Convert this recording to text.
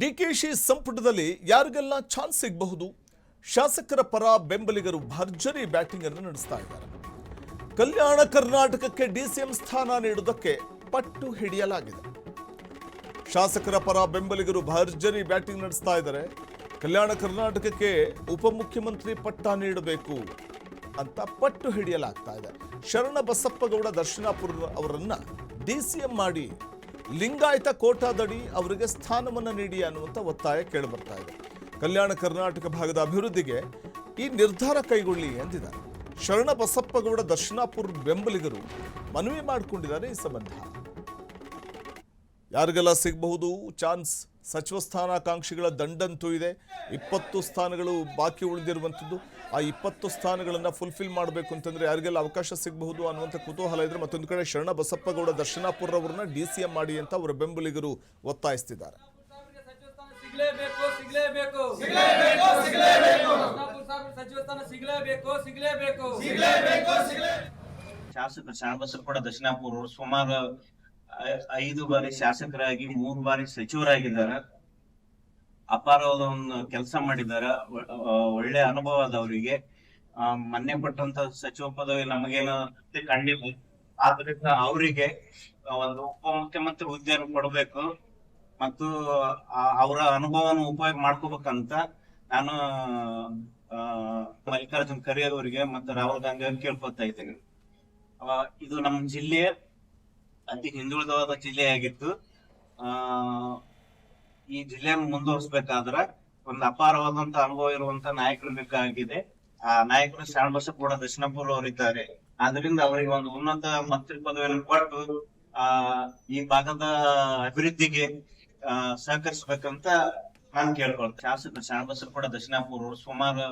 ಡಿಕೆಶಿ ಸಂಪುಟದಲ್ಲಿ ಯಾರಿಗೆಲ್ಲ ಚಾನ್ಸ್ ಸಿಗಬಹುದು? ಶಾಸಕರ ಪರ ಬೆಂಬಲಿಗರು ಭರ್ಜರಿ ಬ್ಯಾಟಿಂಗ್ ಅನ್ನು ನಡೆಸ್ತಾ ಇದ್ದಾರೆ. ಕಲ್ಯಾಣ ಕರ್ನಾಟಕಕ್ಕೆ ಡಿಸಿಎಂ ಸ್ಥಾನ ನೀಡುವುದಕ್ಕೆ ಪಟ್ಟು ಹಿಡಿಯಲಾಗಿದೆ. ಶಾಸಕರ ಪರ ಬೆಂಬಲಿಗರು ಭರ್ಜರಿ ಬ್ಯಾಟಿಂಗ್ ನಡೆಸ್ತಾ ಇದ್ದಾರೆ. ಕಲ್ಯಾಣ ಕರ್ನಾಟಕಕ್ಕೆ ಉಪಮುಖ್ಯಮಂತ್ರಿ ಪಟ್ಟ ನೀಡಬೇಕು ಅಂತ ಪಟ್ಟು ಹಿಡಿಯಲಾಗ್ತಾ ಇದೆ. ಶರಣ ಬಸಪ್ಪಗೌಡ ದರ್ಶನಾಪುರ ಅವರನ್ನ ಡಿಸಿಎಂ ಮಾಡಿ ಲಿಂಗಾಯತ ಕೋಟಾದಡಿ ಅವರಿಗೆ ಸ್ಥಾನವನ್ನ ನೀಡಿ ಅನ್ನುವಂಥ ಒತ್ತಾಯ ಕೇಳಿಬರ್ತಾ ಇದೆ. ಕಲ್ಯಾಣ ಕರ್ನಾಟಕ ಭಾಗದ ಅಭಿವೃದ್ಧಿಗೆ ಈ ನಿರ್ಧಾರ ಕೈಗೊಳ್ಳಿ ಎಂದಿದ್ದಾರೆ. ಶರಣ ಬಸಪ್ಪಗೌಡ ದರ್ಶನಾಪುರ ಬೆಂಬಲಿಗರು ಮನವಿ ಮಾಡಿಕೊಂಡಿದ್ದಾರೆ. ಈ ಸಂಬಂಧ ಯಾರಿಗೆಲ್ಲ ಸಿಗಬಹುದು ಚಾನ್ಸ್? ಸಚಿವ ಸ್ಥಾನಾಕಾಂಕ್ಷಿಗಳ ದಂಡಂತೂ ಇದೆ. 20 ಸ್ಥಾನಗಳು ಬಾಕಿ ಉಳಿದಿರುವಂಥದ್ದು. ಆ 20 ಸ್ಥಾನಗಳನ್ನು ಫುಲ್ಫಿಲ್ ಮಾಡಬೇಕು ಅಂತಂದ್ರೆ ಯಾರಿಗೆಲ್ಲ ಅವಕಾಶ ಸಿಗಬಹುದು ಅನ್ನುವಂಥ ಕುತೂಹಲ ಇದ್ರೆ, ಮತ್ತೊಂದು ಕಡೆ ಶರಣ ಬಸಪ್ಪಗೌಡ ದರ್ಶನಾಪುರ ಅವರನ್ನ ಡಿಸಿಎಂ ಮಾಡಿ ಅಂತ ಅವರ ಬೆಂಬಲಿಗರು ಒತ್ತಾಯಿಸ್ತಿದ್ದಾರೆ. ಶಾಸಕ ಶರಣ ಬಸಪ್ಪಗೌಡ ದರ್ಶನಾಪುರ ಸುಮಾರು 5 ಬಾರಿ ಶಾಸಕರಾಗಿ 3 ಬಾರಿ ಸಚಿವರಾಗಿದ್ದಾರೆ. ಅಪಾರವಾದ ಒಂದು ಕೆಲಸ ಮಾಡಿದ್ದಾರೆ. ಒಳ್ಳೆ ಅನುಭವ ಅದ ಅವರಿಗೆ. ಮೊನ್ನೆ ಕೊಟ್ಟಂತ ಸಚಿವ ಪದವಿ ನಮಗೇನು ಕಂಡಿಲ್ಲ. ಆದ್ರಿಂದ ಅವರಿಗೆ ಒಂದು ಉಪಮುಖ್ಯಮಂತ್ರಿ ಹುದ್ದೆಯನ್ನು ಕೊಡಬೇಕು ಮತ್ತು ಅವರ ಅನುಭವವನ್ನು ಉಪಯೋಗ ಮಾಡ್ಕೋಬೇಕಂತ ನಾನು ಮಲ್ಲಿಕಾರ್ಜುನ್ ಖರ್ಗೆ ಅವರಿಗೆ ಮತ್ತು ರಾಹುಲ್ ಗಾಂಧಿ ಅವ್ರಿಗೆ ಕೇಳ್ಕೊತಾ ಇದ್ದೇನೆ. ಇದು ನಮ್ಮ ಜಿಲ್ಲೆಯ ಅತಿ ಹಿಂದುಳಿದವಾದ ಜಿಲ್ಲೆಯಾಗಿತ್ತು. ಈ ಜಿಲ್ಲೆಯನ್ನು ಮುಂದುವರಿಸಬೇಕಾದ್ರೆ ಒಂದು ಅಪಾರವಾದಂತ ಅನುಭವ ಇರುವಂತ ನಾಯಕರು ಬೇಕಾಗಿದೆ. ಆ ನಾಯಕರು ಶರಣ ಬಸಪ್ಪಗೌಡ ದರ್ಶನಾಪುರ ಅವರಿದ್ದಾರೆ. ಆದ್ರಿಂದ ಅವರಿಗೆ ಒಂದು ಉನ್ನತ ಮಂತ್ರಿ ಪದವಿಯನ್ನು ಕೊಟ್ಟು ಈ ಭಾಗದ ಅಭಿವೃದ್ಧಿಗೆ ಸಹಕರಿಸಬೇಕಂತ ನಾನು ಕೇಳ್ಕೊಳ್ತೇನೆ. ಶಾಸಕ ಶರಣ ಬಸಪ್ಪಗೌಡ ದರ್ಶನಾಪುರ ಸುಮಾರು